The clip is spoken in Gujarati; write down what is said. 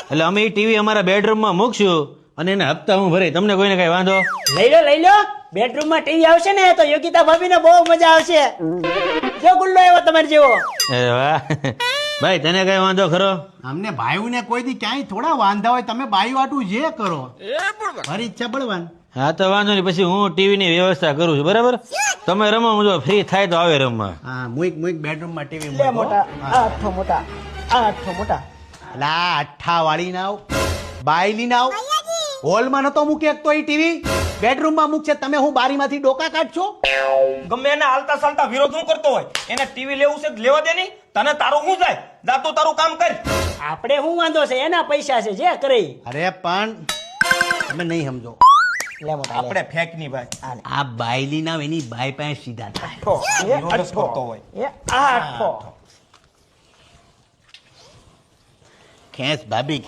એટલે અમે ટીવી અમારા બેડરૂમમાં મૂકશું અને એને હપ્તા હું ભરી, તમને કોઈને કઈ વાંધો? લઈ લો બેડરૂમ માં ટીવી આવશે ને તો યોગિતા ભાભી ને બહુ મજા આવશે. જો ગુલ્લો આવ્યો તમારે જેવો. અરે વાહ ભાઈ, તને કઈ વાંધો ખરો? અમને ભાઈઓને કોઈ દી ક્યાંય થોડા વાંધા હોય, તમે બાઈ વાટું જે કરો મારી ઈચ્છા બળવાન. હા તો વાંધો નહીં, પછી હું ટીવી ની વ્યવસ્થા કરું છું, બરાબર? તમે રમો, હું જો ફ્રી થાય તો આવે રમવા. હા મુઈક બેડરૂમ માં ટીવી લે મોટા આ અઠ્ઠો મોટા લા અઠ્ઠા વાળી ના આવ, બાયલી ના આવ. હોલમાં નતો મૂકી શકતો એ ટીવી, બેડરૂમ માં મૂકશે. તમે હું બારીમાંથી ડોકા કાઢશો? ગમે એને હાલતા ચાલતા વિરોધ હું કરતો હોય, એને ટીવી લેવું છે લેવા દે નહીં. તને તારું શું જાય? જાતું તારું કામ કર. આપણે શું વાંધો છે, એના પૈસા છે જે કરે. અરે પણ તમે નહીં સમજો. લે મોટા આપણે ફેંક ની ભાઈ. આ બાયલી ના એની બાય પાસે સીધા થાય. વિરોધ જ કરતો હોય. આ અઠ્ઠો ખેંચ ભાભી